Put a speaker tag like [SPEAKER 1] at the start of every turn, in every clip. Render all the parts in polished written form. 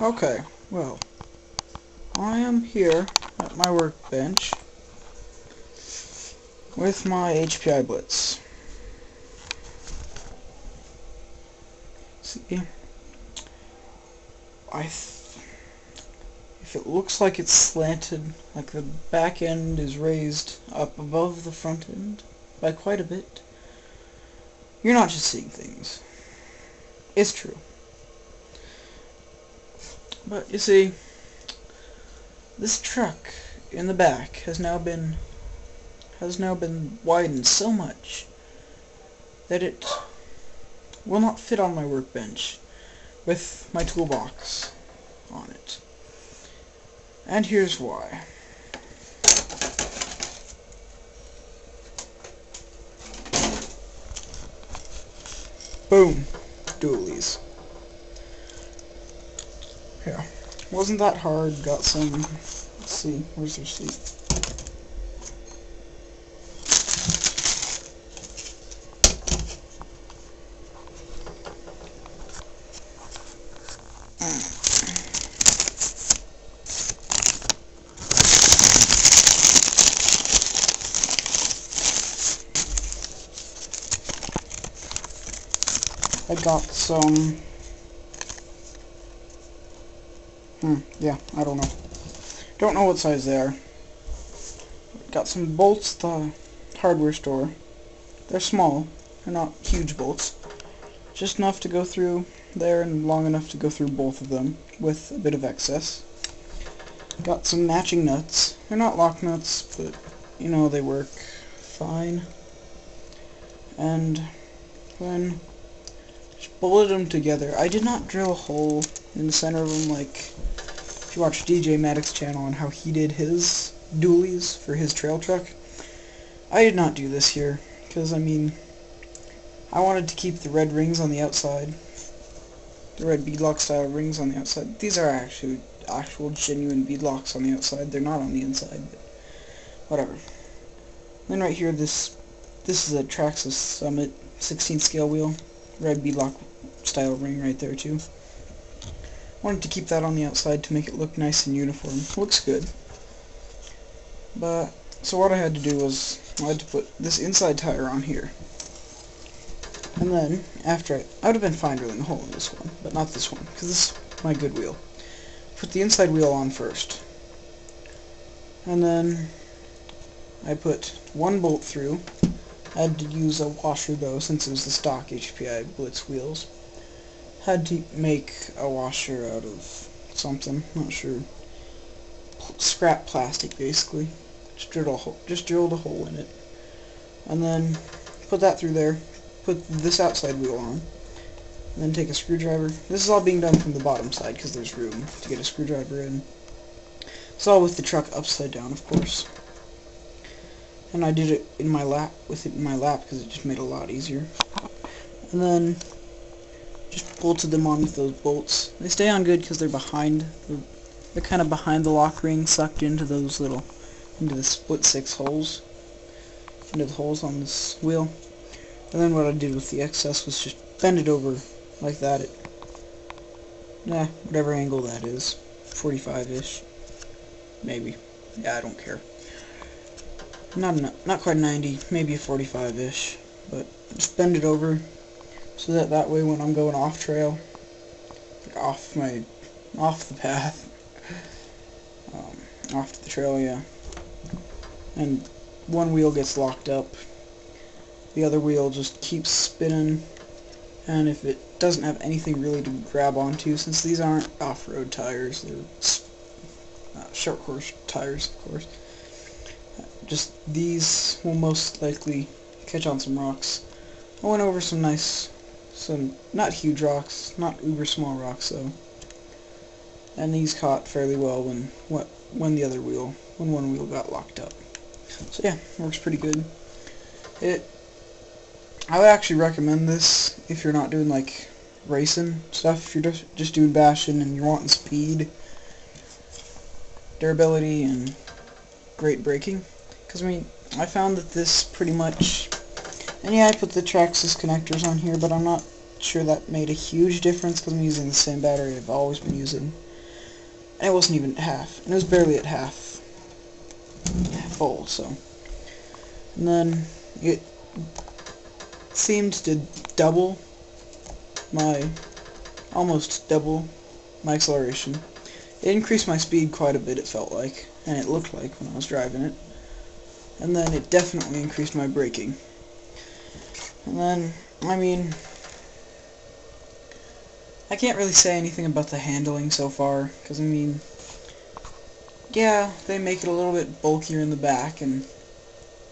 [SPEAKER 1] Okay, well, I am here at my workbench with my HPI Blitz. See, if it looks like it's slanted, like the back end is raised up above the front end by quite a bit, you're not just seeing things. It's true. But you see, this truck in the back has now been widened so much that it will not fit on my workbench with my toolbox on it. And here's why. Boom. Dualies. Yeah. Wasn't that hard. Got some... Let's see. Where's their seat? I got some... yeah, I don't know. Don't know what size they are. Got some bolts at the hardware store. They're small. They're not huge bolts. Just enough to go through there and long enough to go through both of them with a bit of excess. Got some matching nuts. They're not lock nuts, but you know, they work fine. And then just bolted them together. I did not drill a hole in the center of them like if you watch DJ Maddox's channel on how he did his dualies for his trail truck. I did not do this here because, I mean, I wanted to keep the red rings on the outside, the red beadlock style rings on the outside. These are actual genuine beadlocks on the outside. They're not on the inside, but whatever. Then right here, this is a Traxxas Summit 16 scale wheel, red beadlock style ring right there too. Wanted to keep that on the outside to make it look nice and uniform. Looks good. But, so what I had to do was, I had to put this inside tire on here. And then, after I would have been fine drilling a hole in this one, but not this one, because this is my good wheel. Put the inside wheel on first. And then, I put one bolt through. I had to use a washer though, since it was the stock HPI Blitz wheels. Had to make a washer out of something, not sure. Scrap plastic, basically. Just drilled a hole in it. And then put that through there. Put this outside wheel on. And then take a screwdriver. This is all being done from the bottom side because there's room to get a screwdriver in. It's all with the truck upside down, of course. And I did it in my lap, because it just made it a lot easier. And then just bolted them on with those bolts. They stay on good because they're behind. They're kind of behind the lock ring, sucked into those into the split 6 holes, into the holes on this wheel. And then what I did with the excess was just bend it over like that. Whatever angle that is, 45-ish, maybe. Yeah, I don't care. Not quite 90, maybe a 45-ish, but just bend it over. So that way when I'm going off trail, like off the path, off the trail, yeah, and one wheel gets locked up, the other wheel just keeps spinning, and if it doesn't have anything really to grab onto, since these aren't off-road tires, they're short course tires, of course, just these will most likely catch on some rocks. I went over some not huge rocks, not uber small rocks though, and these caught fairly well when one wheel got locked up. So yeah, works pretty good. I would actually recommend this if you're not doing like racing stuff. If you're just doing bashing and you're wanting speed, durability, and great braking. Because I mean, I found that this pretty much. And yeah, I put the Traxxas connectors on here, but I'm not sure that made a huge difference because I'm using the same battery I've always been using. and it wasn't even at half, and it was barely at half full, so. And then it seemed to almost double my acceleration. It increased my speed quite a bit, it felt like, and it looked like when I was driving it. And then it definitely increased my braking. And then, I mean, I can't really say anything about the handling so far, because, I mean, yeah, they make it a little bit bulkier in the back and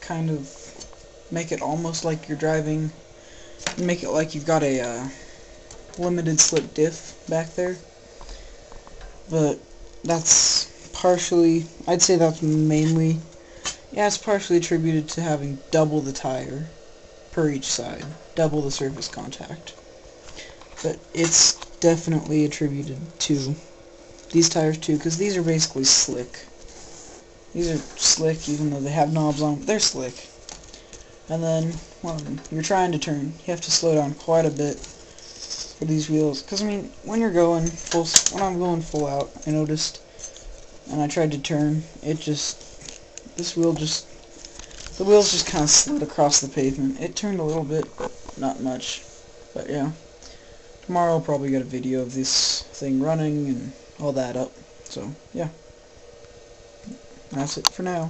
[SPEAKER 1] kind of make it almost like you're driving, make it like you've got a limited slip diff back there. But that's partially, I'd say that's mainly, yeah, it's partially attributed to having double the tire per each side, double the surface contact. But it's definitely attributed to these tires too, because these are basically slick. These are slick, even though they have knobs on them, they're slick. And then, when you're trying to turn, you have to slow down quite a bit for these wheels. Because, I mean, when I'm going full out, I noticed, and I tried to turn, the wheels just kind of slid across the pavement. It turned a little bit, but not much. But, yeah. Tomorrow I'll probably get a video of this thing running and all that up. So, yeah. That's it for now.